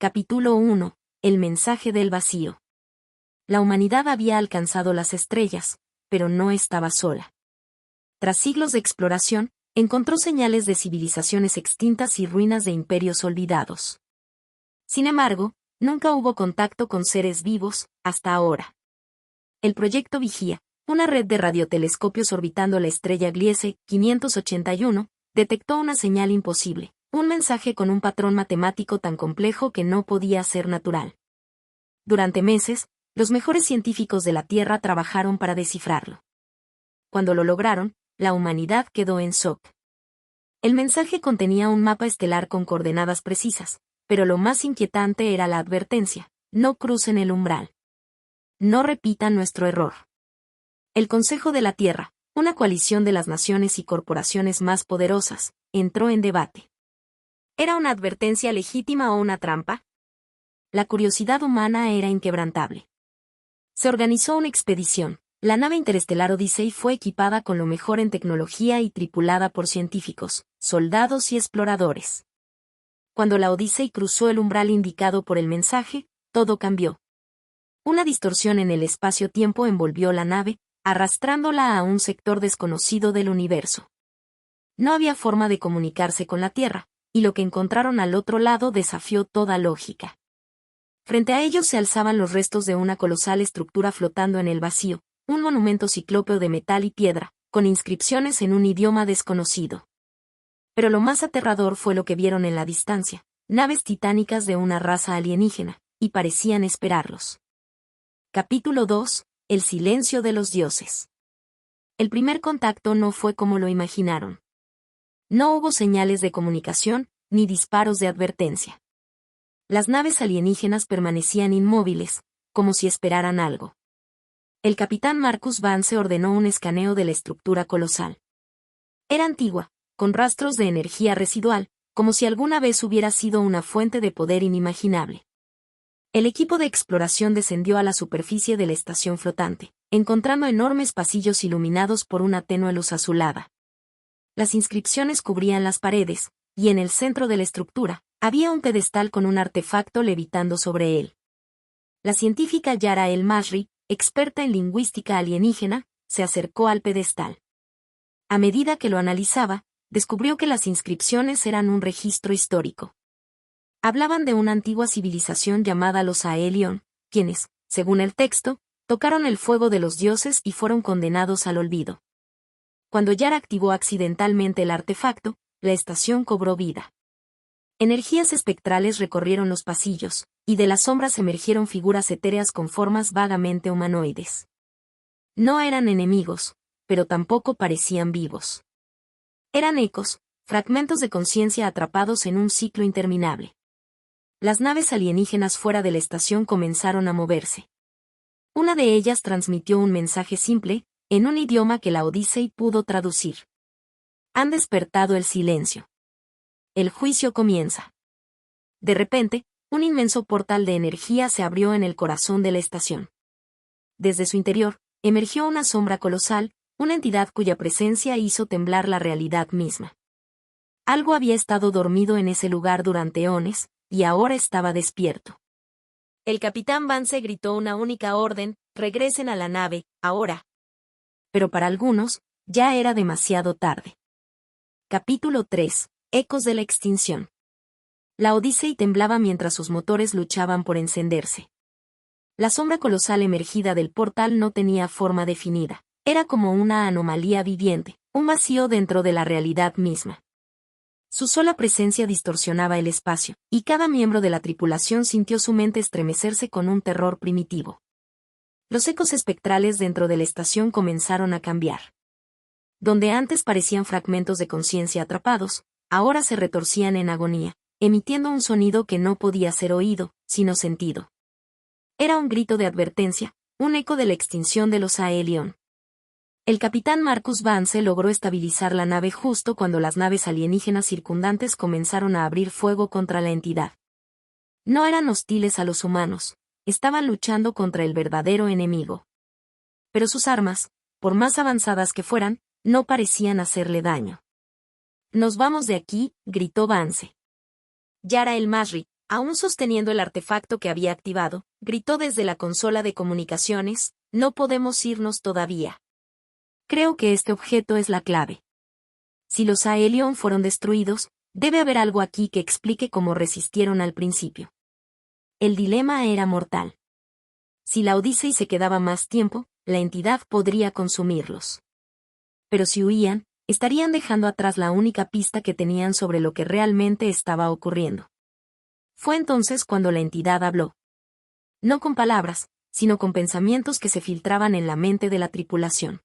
Capítulo 1. El mensaje del vacío. La humanidad había alcanzado las estrellas, pero no estaba sola. Tras siglos de exploración, encontró señales de civilizaciones extintas y ruinas de imperios olvidados. Sin embargo, nunca hubo contacto con seres vivos, hasta ahora. El proyecto Vigía, una red de radiotelescopios orbitando la estrella Gliese 581, detectó una señal imposible. Un mensaje con un patrón matemático tan complejo que no podía ser natural. Durante meses, los mejores científicos de la Tierra trabajaron para descifrarlo. Cuando lo lograron, la humanidad quedó en shock. El mensaje contenía un mapa estelar con coordenadas precisas, pero lo más inquietante era la advertencia: no crucen el umbral. No repitan nuestro error. El Consejo de la Tierra, una coalición de las naciones y corporaciones más poderosas, entró en debate. ¿Era una advertencia legítima o una trampa? La curiosidad humana era inquebrantable. Se organizó una expedición. La nave interestelar Odyssey fue equipada con lo mejor en tecnología y tripulada por científicos, soldados y exploradores. Cuando la Odyssey cruzó el umbral indicado por el mensaje, todo cambió. Una distorsión en el espacio-tiempo envolvió la nave, arrastrándola a un sector desconocido del universo. No había forma de comunicarse con la Tierra, y lo que encontraron al otro lado desafió toda lógica. Frente a ellos se alzaban los restos de una colosal estructura flotando en el vacío, un monumento ciclópeo de metal y piedra, con inscripciones en un idioma desconocido. Pero lo más aterrador fue lo que vieron en la distancia: naves titánicas de una raza alienígena, y parecían esperarlos. Capítulo 2. El silencio de los dioses. El primer contacto no fue como lo imaginaron. No hubo señales de comunicación, ni disparos de advertencia. Las naves alienígenas permanecían inmóviles, como si esperaran algo. El capitán Marcus Vance ordenó un escaneo de la estructura colosal. Era antigua, con rastros de energía residual, como si alguna vez hubiera sido una fuente de poder inimaginable. El equipo de exploración descendió a la superficie de la estación flotante, encontrando enormes pasillos iluminados por una tenue luz azulada. Las inscripciones cubrían las paredes, y en el centro de la estructura, había un pedestal con un artefacto levitando sobre él. La científica Yara El-Masri, experta en lingüística alienígena, se acercó al pedestal. A medida que lo analizaba, descubrió que las inscripciones eran un registro histórico. Hablaban de una antigua civilización llamada los Aelion, quienes, según el texto, tocaron el fuego de los dioses y fueron condenados al olvido. Cuando Yara activó accidentalmente el artefacto, la estación cobró vida. Energías espectrales recorrieron los pasillos, y de las sombras emergieron figuras etéreas con formas vagamente humanoides. No eran enemigos, pero tampoco parecían vivos. Eran ecos, fragmentos de conciencia atrapados en un ciclo interminable. Las naves alienígenas fuera de la estación comenzaron a moverse. Una de ellas transmitió un mensaje simple, en un idioma que la Odyssey pudo traducir. Han despertado el silencio. El juicio comienza. De repente, un inmenso portal de energía se abrió en el corazón de la estación. Desde su interior, emergió una sombra colosal, una entidad cuya presencia hizo temblar la realidad misma. Algo había estado dormido en ese lugar durante eones, y ahora estaba despierto. El capitán Vance gritó una única orden: regresen a la nave, ahora. Pero para algunos, ya era demasiado tarde. Capítulo 3. Ecos de la extinción. La Odyssey temblaba mientras sus motores luchaban por encenderse. La sombra colosal emergida del portal no tenía forma definida. Era como una anomalía viviente, un vacío dentro de la realidad misma. Su sola presencia distorsionaba el espacio, y cada miembro de la tripulación sintió su mente estremecerse con un terror primitivo. Los ecos espectrales dentro de la estación comenzaron a cambiar. Donde antes parecían fragmentos de conciencia atrapados, ahora se retorcían en agonía, emitiendo un sonido que no podía ser oído, sino sentido. Era un grito de advertencia, un eco de la extinción de los Aelion. El capitán Marcus Vance logró estabilizar la nave justo cuando las naves alienígenas circundantes comenzaron a abrir fuego contra la entidad. No eran hostiles a los humanos, estaban luchando contra el verdadero enemigo. Pero sus armas, por más avanzadas que fueran, no parecían hacerle daño. «Nos vamos de aquí», gritó Vance. Yara El-Masri, Aún sosteniendo el artefacto que había activado, gritó desde la consola de comunicaciones, «No podemos irnos todavía. Creo que este objeto es la clave. Si los Aelion fueron destruidos, debe haber algo aquí que explique cómo resistieron al principio». El dilema era mortal. Si la Odyssey se quedaba más tiempo, la entidad podría consumirlos. Pero si huían, estarían dejando atrás la única pista que tenían sobre lo que realmente estaba ocurriendo. Fue entonces cuando la entidad habló. No con palabras, sino con pensamientos que se filtraban en la mente de la tripulación.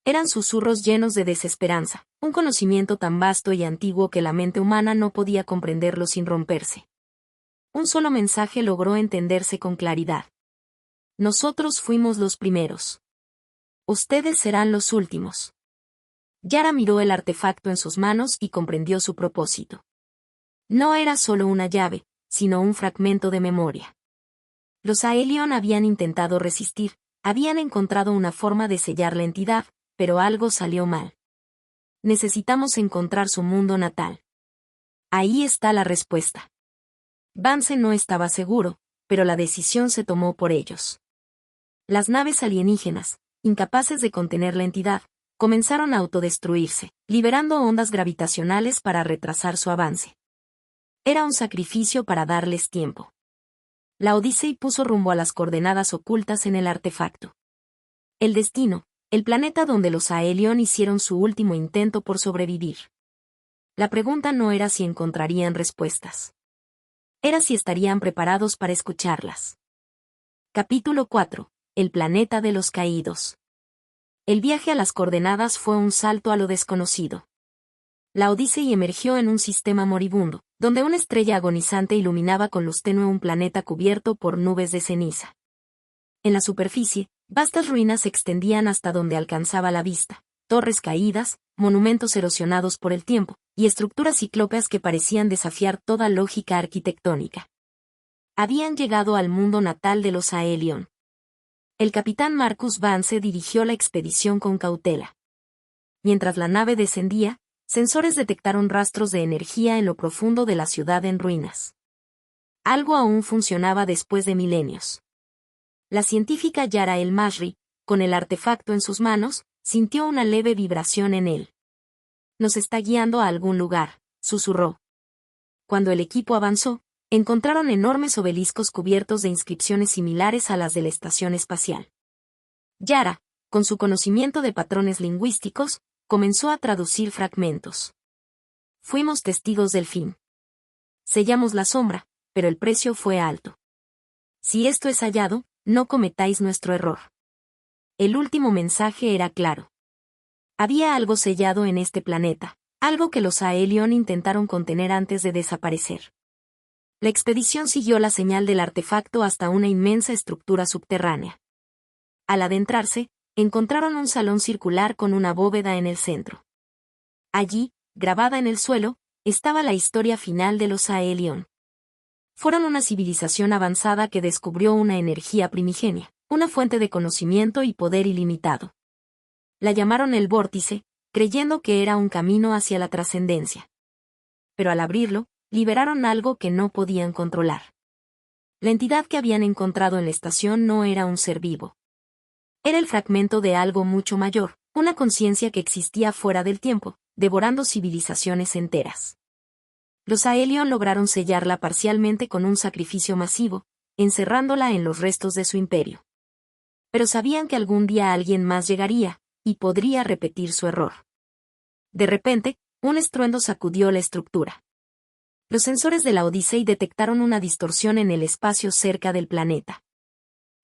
Eran susurros llenos de desesperanza, un conocimiento tan vasto y antiguo que la mente humana no podía comprenderlo sin romperse. Un solo mensaje logró entenderse con claridad. Nosotros fuimos los primeros. Ustedes serán los últimos. Yara miró el artefacto en sus manos y comprendió su propósito. No era solo una llave, sino un fragmento de memoria. Los Aelion habían intentado resistir, habían encontrado una forma de sellar la entidad, pero algo salió mal. Necesitamos encontrar su mundo natal. Ahí está la respuesta. Vance no estaba seguro, pero la decisión se tomó por ellos. Las naves alienígenas, incapaces de contener la entidad, comenzaron a autodestruirse, liberando ondas gravitacionales para retrasar su avance. Era un sacrificio para darles tiempo. La Odyssey puso rumbo a las coordenadas ocultas en el artefacto. El destino, el planeta donde los Aelion hicieron su último intento por sobrevivir. La pregunta no era si encontrarían respuestas. Era si estarían preparados para escucharlas. Capítulo 4. El planeta de los caídos. El viaje a las coordenadas fue un salto a lo desconocido. La Odyssey emergió en un sistema moribundo, donde una estrella agonizante iluminaba con luz tenue un planeta cubierto por nubes de ceniza. En la superficie, vastas ruinas se extendían hasta donde alcanzaba la vista, torres caídas, monumentos erosionados por el tiempo, y estructuras ciclópeas que parecían desafiar toda lógica arquitectónica. Habían llegado al mundo natal de los Aelion. El capitán Marcus Vance dirigió la expedición con cautela. Mientras la nave descendía, sensores detectaron rastros de energía en lo profundo de la ciudad en ruinas. Algo aún funcionaba después de milenios. La científica Yara El-Masri, con el artefacto en sus manos, sintió una leve vibración en él. «Nos está guiando a algún lugar», susurró. Cuando el equipo avanzó, encontraron enormes obeliscos cubiertos de inscripciones similares a las de la estación espacial. Yara, con su conocimiento de patrones lingüísticos, comenzó a traducir fragmentos. «Fuimos testigos del fin. Sellamos la sombra, pero el precio fue alto. Si esto es hallado, no cometáis nuestro error». El último mensaje era claro. Había algo sellado en este planeta, algo que los Aelion intentaron contener antes de desaparecer. La expedición siguió la señal del artefacto hasta una inmensa estructura subterránea. Al adentrarse, encontraron un salón circular con una bóveda en el centro. Allí, grabada en el suelo, estaba la historia final de los Aelion. Fueron una civilización avanzada que descubrió una energía primigenia, una fuente de conocimiento y poder ilimitado. La llamaron el Vórtice, creyendo que era un camino hacia la trascendencia. Pero al abrirlo, liberaron algo que no podían controlar. La entidad que habían encontrado en la estación no era un ser vivo. Era el fragmento de algo mucho mayor, una conciencia que existía fuera del tiempo, devorando civilizaciones enteras. Los Aelion lograron sellarla parcialmente con un sacrificio masivo, encerrándola en los restos de su imperio. Pero sabían que algún día alguien más llegaría, y podría repetir su error. De repente, un estruendo sacudió la estructura. Los sensores de la Odyssey detectaron una distorsión en el espacio cerca del planeta.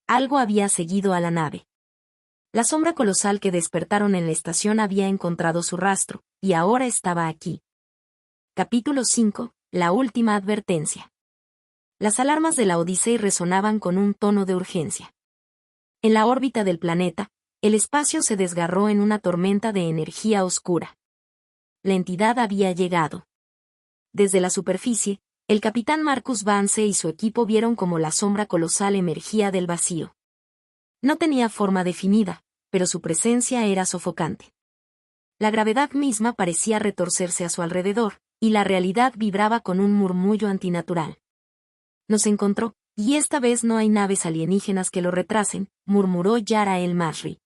Algo había seguido a la nave. La sombra colosal que despertaron en la estación había encontrado su rastro, y ahora estaba aquí. Capítulo 5. La última advertencia. Las alarmas de la Odyssey resonaban con un tono de urgencia. En la órbita del planeta, el espacio se desgarró en una tormenta de energía oscura. La entidad había llegado. Desde la superficie, el capitán Marcus Vance y su equipo vieron cómo la sombra colosal emergía del vacío. No tenía forma definida, pero su presencia era sofocante. La gravedad misma parecía retorcerse a su alrededor, y la realidad vibraba con un murmullo antinatural. Nos encontró, y esta vez no hay naves alienígenas que lo retrasen, murmuró Yara el-Masri.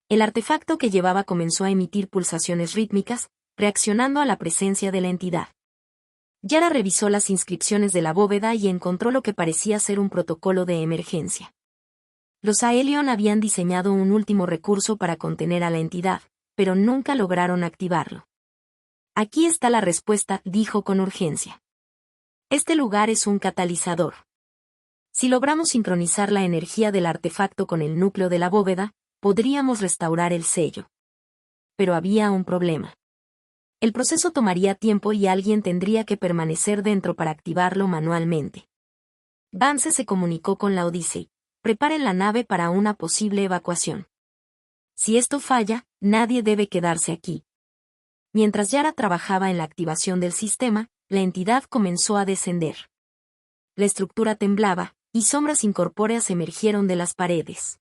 El artefacto que llevaba comenzó a emitir pulsaciones rítmicas, reaccionando a la presencia de la entidad. Yara revisó las inscripciones de la bóveda y encontró lo que parecía ser un protocolo de emergencia. Los Aelion habían diseñado un último recurso para contener a la entidad, pero nunca lograron activarlo. Aquí está la respuesta, dijo con urgencia. Este lugar es un catalizador. Si logramos sincronizar la energía del artefacto con el núcleo de la bóveda, podríamos restaurar el sello. Pero había un problema. El proceso tomaría tiempo y alguien tendría que permanecer dentro para activarlo manualmente. Vance se comunicó con la Odyssey. Preparen la nave para una posible evacuación. Si esto falla, nadie debe quedarse aquí. Mientras Yara trabajaba en la activación del sistema, la entidad comenzó a descender. La estructura temblaba, y sombras incorpóreas emergieron de las paredes.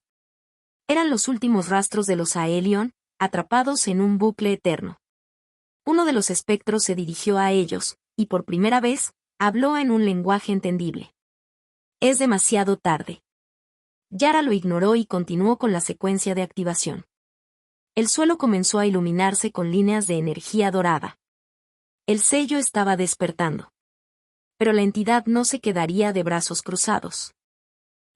Eran los últimos rastros de los Aelion, atrapados en un bucle eterno. Uno de los espectros se dirigió a ellos, y por primera vez, habló en un lenguaje entendible. Es demasiado tarde. Yara lo ignoró y continuó con la secuencia de activación. El suelo comenzó a iluminarse con líneas de energía dorada. El sello estaba despertando. Pero la entidad no se quedaría de brazos cruzados.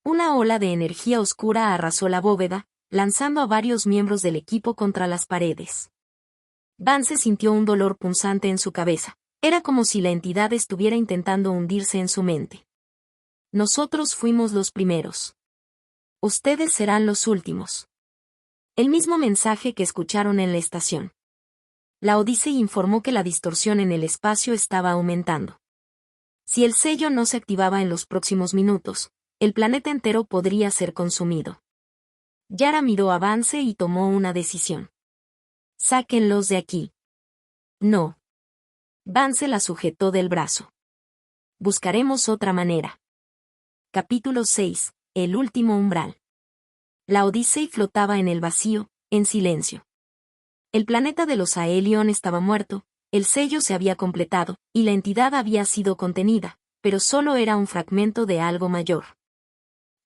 Una ola de energía oscura arrasó la bóveda, lanzando a varios miembros del equipo contra las paredes. Vance sintió un dolor punzante en su cabeza. Era como si la entidad estuviera intentando hundirse en su mente. Nosotros fuimos los primeros. Ustedes serán los últimos. El mismo mensaje que escucharon en la estación. La Odyssey informó que la distorsión en el espacio estaba aumentando. Si el sello no se activaba en los próximos minutos, el planeta entero podría ser consumido. Yara miró a Vance y tomó una decisión. Sáquenlos de aquí. No. Vance la sujetó del brazo. Buscaremos otra manera. Capítulo 6. El último umbral. La Odyssey flotaba en el vacío, en silencio. El planeta de los Aelion estaba muerto, el sello se había completado, y la entidad había sido contenida, pero solo era un fragmento de algo mayor.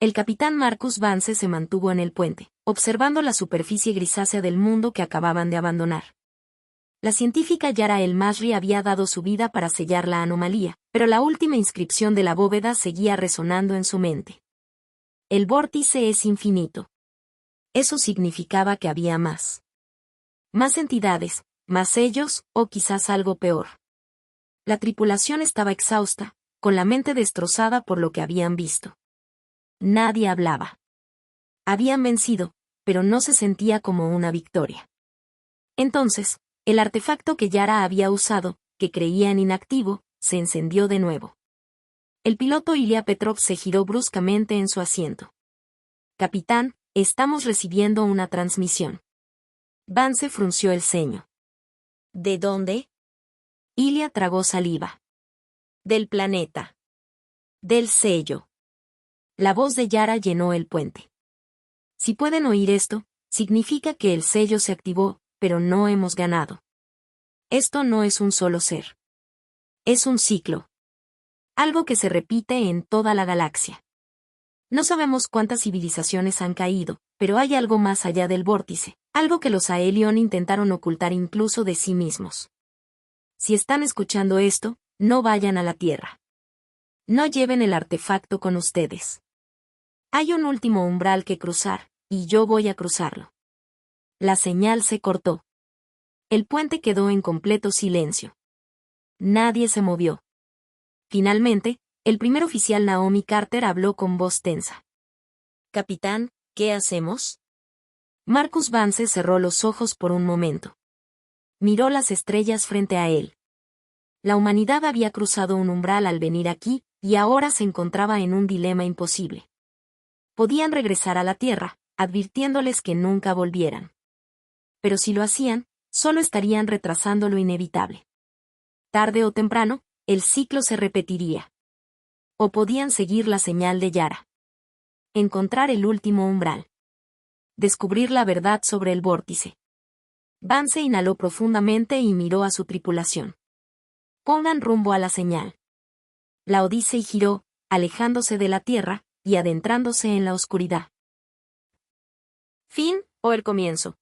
El capitán Marcus Vance se mantuvo en el puente, observando la superficie grisácea del mundo que acababan de abandonar. La científica Yara el-Masri había dado su vida para sellar la anomalía, pero la última inscripción de la bóveda seguía resonando en su mente. El vórtice es infinito. Eso significaba que había más. Más entidades, más sellos, o quizás algo peor. La tripulación estaba exhausta, con la mente destrozada por lo que habían visto. Nadie hablaba. Habían vencido, pero no se sentía como una victoria. Entonces, el artefacto que Yara había usado, que creían inactivo, se encendió de nuevo. El piloto Ilya Petrov se giró bruscamente en su asiento. Capitán, estamos recibiendo una transmisión. Vance frunció el ceño. ¿De dónde? Ilya tragó saliva. Del planeta. Del sello. La voz de Yara llenó el puente. Si pueden oír esto, significa que el sello se activó, pero no hemos ganado. Esto no es un solo ser. Es un ciclo. Algo que se repite en toda la galaxia. No sabemos cuántas civilizaciones han caído, pero hay algo más allá del vórtice, algo que los Aelion intentaron ocultar incluso de sí mismos. Si están escuchando esto, no vayan a la Tierra. No lleven el artefacto con ustedes. Hay un último umbral que cruzar, y yo voy a cruzarlo. La señal se cortó. El puente quedó en completo silencio. Nadie se movió. Finalmente, el primer oficial Naomi Carter habló con voz tensa. Capitán, ¿qué hacemos? Marcus Vance cerró los ojos por un momento. Miró las estrellas frente a él. La humanidad había cruzado un umbral al venir aquí, y ahora se encontraba en un dilema imposible. Podían regresar a la Tierra, advirtiéndoles que nunca volvieran. Pero si lo hacían, solo estarían retrasando lo inevitable. Tarde o temprano, el ciclo se repetiría. O podían seguir la señal de Yara. Encontrar el último umbral. Descubrir la verdad sobre el vórtice. Vance inhaló profundamente y miró a su tripulación. Pongan rumbo a la señal. La Odyssey giró, alejándose de la Tierra y adentrándose en la oscuridad. Fin, o el comienzo.